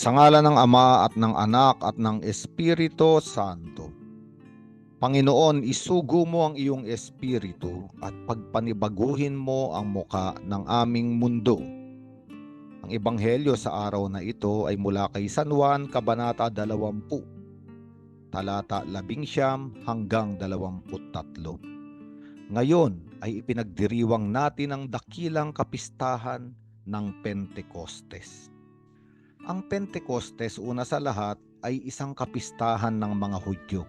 Sa ngalan ng Ama at ng Anak at ng Espiritu Santo. Panginoon, isugo mo ang iyong espiritu at pagpanibaguhin mo ang muka ng aming mundo. Ang ebanghelyo sa araw na ito ay mula kay San Juan, Kabanata 20, talata 19 hanggang 23. Ngayon ay ipinagdiriwang natin ang dakilang kapistahan ng Pentecostes. Ang Pentecostes, una sa lahat, ay isang kapistahan ng mga Hudyo.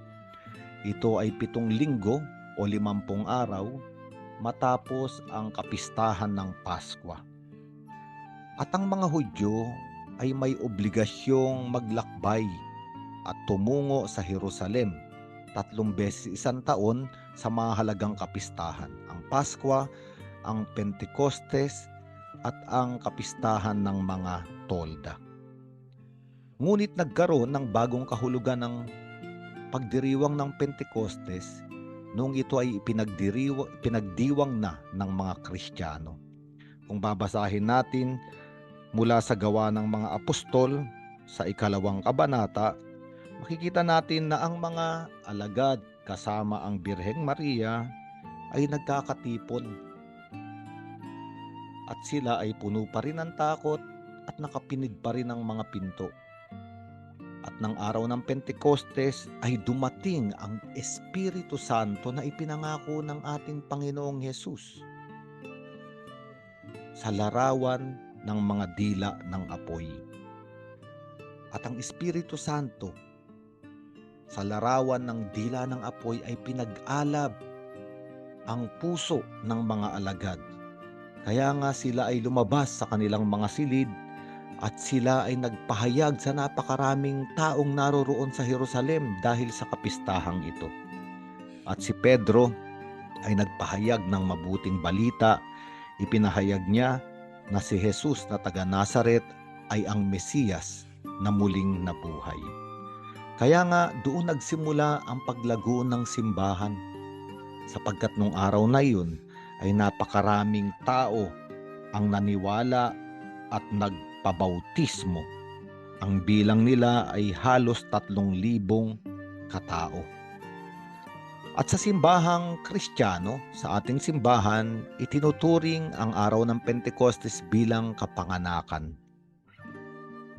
Ito ay 7 linggo o 50 araw matapos ang kapistahan ng Paskwa. At ang mga Hudyo ay may obligasyong maglakbay at tumungo sa Jerusalem 3 beses isang taon sa mahalagang kapistahan, ang Paskwa, ang Pentecostes at ang kapistahan ng mga Tolda. Ngunit nagkaroon ng bagong kahulugan ng pagdiriwang ng Pentecostes noong ito ay pinagdiwang na ng mga Kristiyano. Kung babasahin natin mula sa Gawa ng mga Apostol sa 2 kabanata, makikita natin na ang mga alagad kasama ang Birheng Maria ay nagkakatipon at sila ay puno pa rin ng takot at nakapinid pa rin ang mga pinto. At ng araw ng Pentecostes ay dumating ang Espiritu Santo na ipinangako ng ating Panginoong Hesus sa larawan ng mga dila ng apoy. At ang Espiritu Santo sa larawan ng dila ng apoy ay pinag-alab ang puso ng mga alagad. Kaya nga sila ay lumabas sa kanilang mga silid at sila ay nagpahayag sa napakaraming taong naroroon sa Jerusalem dahil sa kapistahang ito. At si Pedro ay nagpahayag ng mabuting balita. Ipinahayag niya na si Jesus na taga Nazaret ay ang Mesiyas na muling nabuhay. Kaya nga doon nagsimula ang paglago ng simbahan, sapagkat nung araw na yun ay napakaraming tao ang naniwala at nagpabautismo. Ang bilang nila ay halos 3,000 katao. At sa simbahang Kristiyano, sa ating simbahan, itinuturing ang araw ng Pentecostes bilang kapanganakan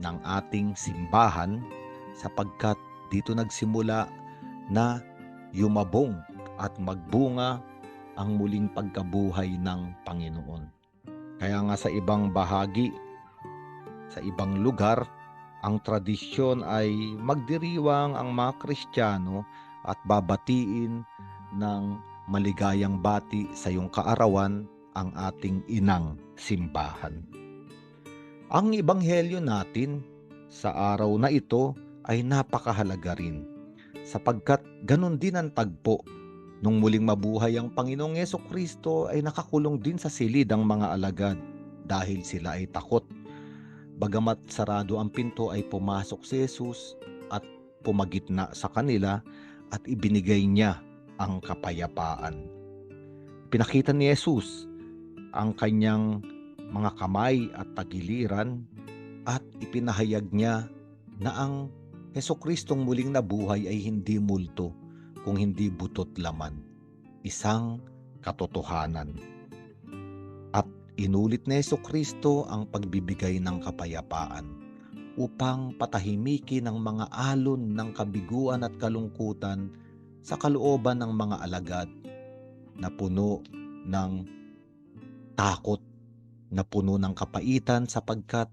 ng ating simbahan, sapagkat dito nagsimula na yumabong at magbunga ang muling pagkabuhay ng Panginoon. Kaya nga sa ibang bahagi, sa ibang lugar, ang tradisyon ay magdiriwang ang mga Kristiyano at babatiin ng maligayang bati sa iyong kaarawan ang ating inang simbahan. Ang ebanghelyo natin sa araw na ito ay napakahalaga rin, sapagkat ganun din ang tagpo. Nung muling mabuhay ang Panginoong Jesucristo ay nakakulong din sa silid ang mga alagad dahil sila ay takot. Bagamat sarado ang pinto ay pumasok si Jesus at pumagitna sa kanila at ibinigay niya ang kapayapaan. Pinakita ni Jesus ang kanyang mga kamay at tagiliran at ipinahayag niya na ang Jesukristong muling nabuhay ay hindi multo kung hindi butot laman, isang katotohanan. At inulit ni Jesucristo ang pagbibigay ng kapayapaan upang patahimikin ang mga alon ng kabiguan at kalungkutan sa kalooban ng mga alagad na puno ng takot, na puno ng kapaitan, sapagkat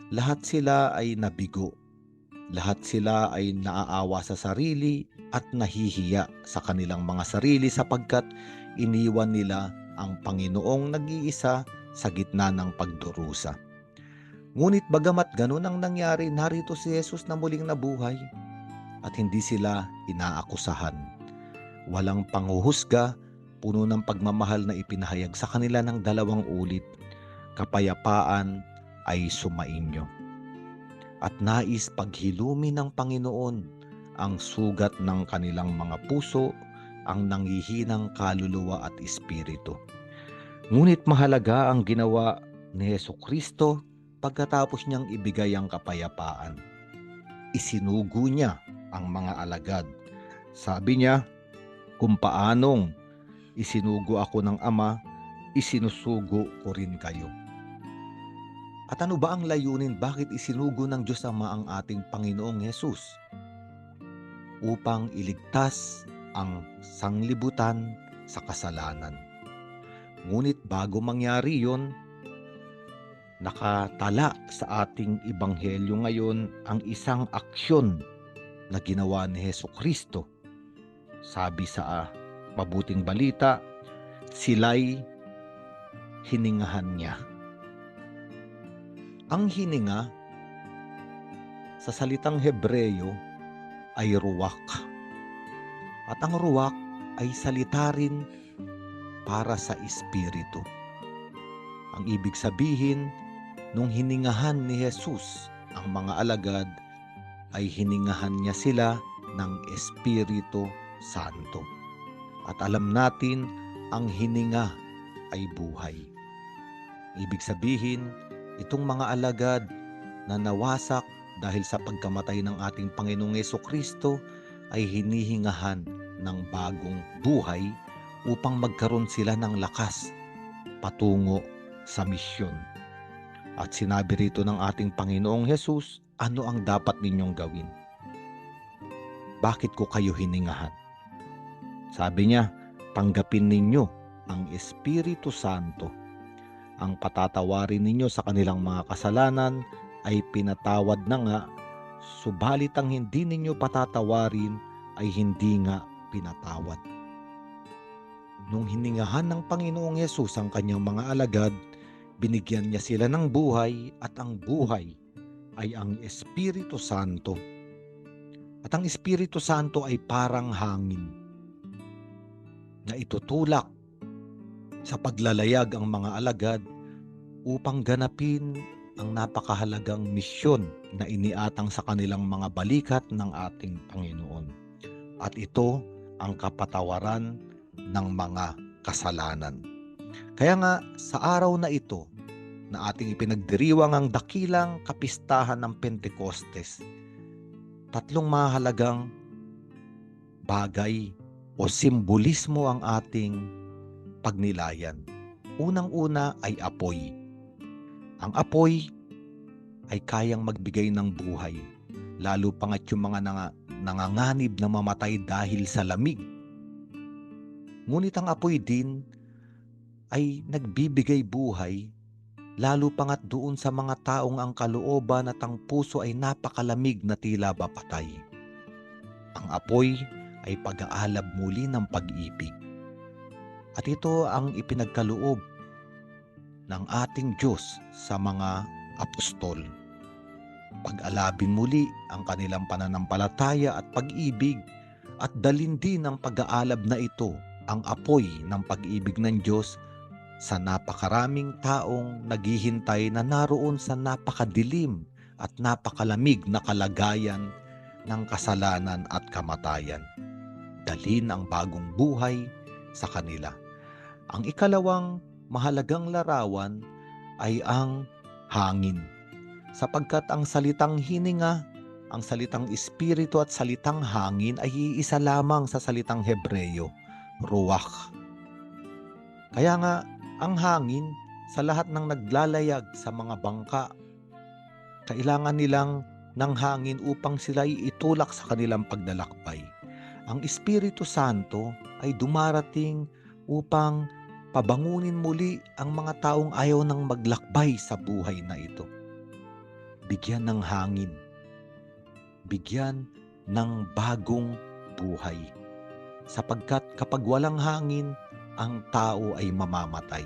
lahat sila ay nabigo. Lahat sila ay naaawa sa sarili at nahihiya sa kanilang mga sarili sapagkat iniwan nila ang Panginoong nag-iisa sa gitna ng pagdurusa. Ngunit bagamat ganun ang nangyari, narito si Jesus na muling nabuhay at hindi sila inaakusahan. Walang panghuhusga, puno ng pagmamahal na ipinahayag sa kanila ng 2 ulit, kapayapaan ay sumainyo. At nais paghilumin ng Panginoon ang sugat ng kanilang mga puso, ang nanghihinang kaluluwa at espiritu. Ngunit mahalaga ang ginawa ni Jesucristo pagkatapos niyang ibigay ang kapayapaan, isinugo niya ang mga alagad. Sabi niya, kung paanong isinugo ako ng Ama, isinusugo ko rin kayo. At ano ba ang layunin? Bakit isinugo ng Diyos Ama ang ating Panginoong Hesus? Upang iligtas ang sanglibutan sa kasalanan. Ngunit bago mangyari yon, nakatala sa ating ebanghelyo ngayon ang isang aksyon na ginawa ni Hesukristo. Sabi sa mabuting balita, sila'y hiningahan niya. Ang hininga sa salitang Hebreyo ay ruwak. At ang ruwak ay salita rin para sa espiritu. Ang ibig sabihin, nung hiningahan ni Jesus ang mga alagad, ay hiningahan niya sila ng Espiritu Santo. At alam natin, ang hininga ay buhay. Ibig sabihin, itong mga alagad na nawasak dahil sa pagkamatay ng ating Panginoong Hesukristo ay hinihingahan ng bagong buhay upang magkaroon sila ng lakas patungo sa misyon. At sinabi rito ng ating Panginoong Hesus, ano ang dapat ninyong gawin? Bakit ko kayo hiningahan? Sabi niya, tanggapin ninyo ang Espiritu Santo. Ang patatawarin ninyo sa kanilang mga kasalanan ay pinatawad na nga, subalit ang hindi ninyo patatawarin ay hindi nga pinatawad. Nung hiningahan ng Panginoong Hesus ang kanyang mga alagad, binigyan niya sila ng buhay, at ang buhay ay ang Espiritu Santo. At ang Espiritu Santo ay parang hangin na itutulak sa paglalayag ang mga alagad upang ganapin ang napakahalagang misyon na iniatang sa kanilang mga balikat ng ating Panginoon. At ito ang kapatawaran ng mga kasalanan. Kaya nga sa araw na ito na ating ipinagdiriwang ang dakilang kapistahan ng Pentecostes, tatlong mahalagang bagay o simbolismo ang ating pagnilayan. Unang-una ay apoy. Ang apoy ay kayang magbigay ng buhay, lalo pa nga't yung mga nanganganib na mamatay dahil sa lamig. Ngunit ang apoy din ay nagbibigay buhay, lalo pa nga't doon sa mga taong ang kalooban at ang puso ay napakalamig na tila ba patay. Ang apoy ay pag-aalab muli ng pag-ibig. At ito ang ipinagkaloob ng ating Diyos sa mga apostol. Pag-alabin muli ang kanilang pananampalataya at pag-ibig, at dalin din ang pag-aalab na ito, ang apoy ng pag-ibig ng Diyos, sa napakaraming taong naghihintay na naroon sa napakadilim at napakalamig na kalagayan ng kasalanan at kamatayan. Dalhin ang bagong buhay sa kanila. Ang ikalawang mahalagang larawan ay ang hangin, sapagkat ang salitang hininga, ang salitang espiritu at salitang hangin ay iisa lamang sa salitang Hebreyo, ruach. Kaya nga, ang hangin sa lahat ng naglalayag sa mga bangka, kailangan nilang ng hangin upang sila'y itulak sa kanilang paglalakbay. Ang Espiritu Santo ay dumarating upang pabangunin muli ang mga taong ayaw nang maglakbay sa buhay na ito. Bigyan ng hangin, bigyan ng bagong buhay. Sapagkat kapag walang hangin, ang tao ay mamamatay.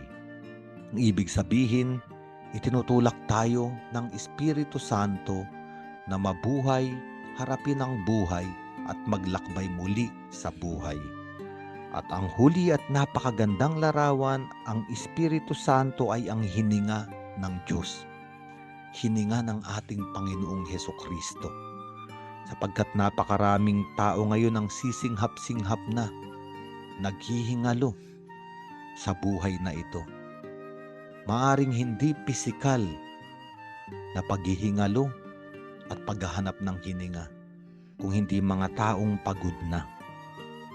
Ang ibig sabihin, itinutulak tayo ng Espiritu Santo na mabuhay, harapin ang buhay at maglakbay muli sa buhay. At ang huli at napakagandang larawan, ang Espiritu Santo ay ang hininga ng Diyos. Hininga ng ating Panginoong Hesukristo. Sapagkat napakaraming tao ngayon ang sisinghap-singhap na, naghihingalo sa buhay na ito. Maaring hindi pisikal na paghihingalo at paghahanap ng hininga, kung hindi mga taong pagod na.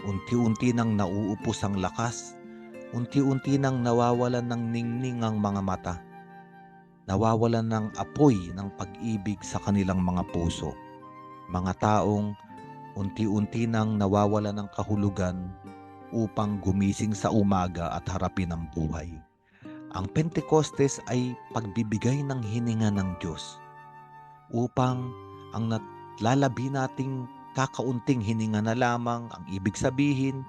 Unti-unti nang nauupos ang lakas, unti-unti nang nawawalan ng ningning ang mga mata, nawawalan ng apoy ng pag-ibig sa kanilang mga puso. Mga taong unti-unti nang nawawalan ng kahulugan upang gumising sa umaga at harapin ang buhay. Ang Pentecostes ay pagbibigay ng hininga ng Diyos upang ang lalabi nating kakaunting hininga na lamang, ang ibig sabihin,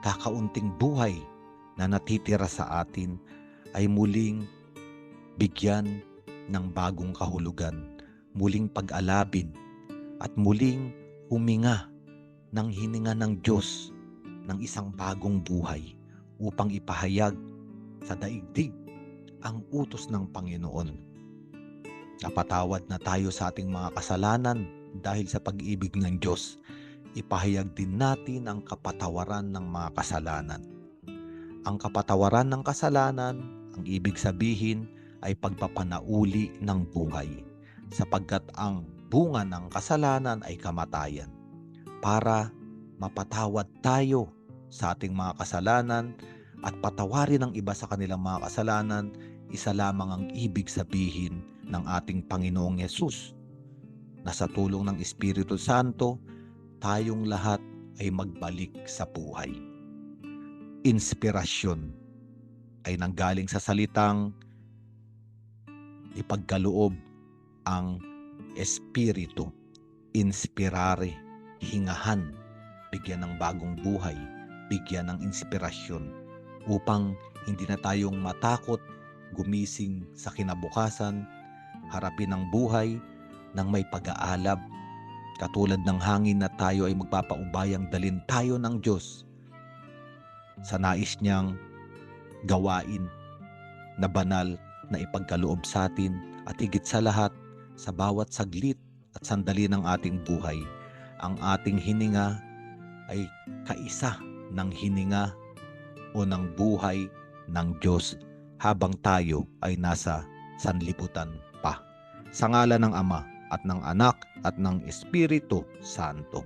kakaunting buhay na natitira sa atin ay muling bigyan ng bagong kahulugan, muling pag-alabin at muling huminga ng hininga ng Diyos ng isang bagong buhay upang ipahayag sa daigdig ang utos ng Panginoon. Napatawad na tayo sa ating mga kasalanan dahil sa pag-ibig ng Diyos. Ipahayag din natin ang kapatawaran ng mga kasalanan. Ang kapatawaran ng kasalanan, ang ibig sabihin ay pagpapanauli ng buhay, sapagkat ang bunga ng kasalanan ay kamatayan. Para mapatawad tayo sa ating mga kasalanan at patawarin ang iba sa kanilang mga kasalanan, isa lamang ang ibig sabihin ng ating Panginoong Yesus, na sa tulong ng Espiritu Santo, tayong lahat ay magbalik sa buhay. Inspirasyon ay nanggaling sa salitang ipagkaloob ang Espiritu. Inspirare, hingahan, bigyan ng bagong buhay, bigyan ng inspirasyon upang hindi na tayong matakot gumising sa kinabukasan, harapin ang buhay ng may pag-aalab, katulad ng hangin na tayo ay magpapaubayang dalin tayo ng Diyos sa nais niyang gawain na banal na ipagkaloob sa atin, at higit sa lahat, sa bawat saglit at sandali ng ating buhay, ang ating hininga ay kaisa ng hininga o ng buhay ng Diyos habang tayo ay nasa sanlibutan pa. Sa ngalan ng Ama at ng Anak at ng Espiritu Santo.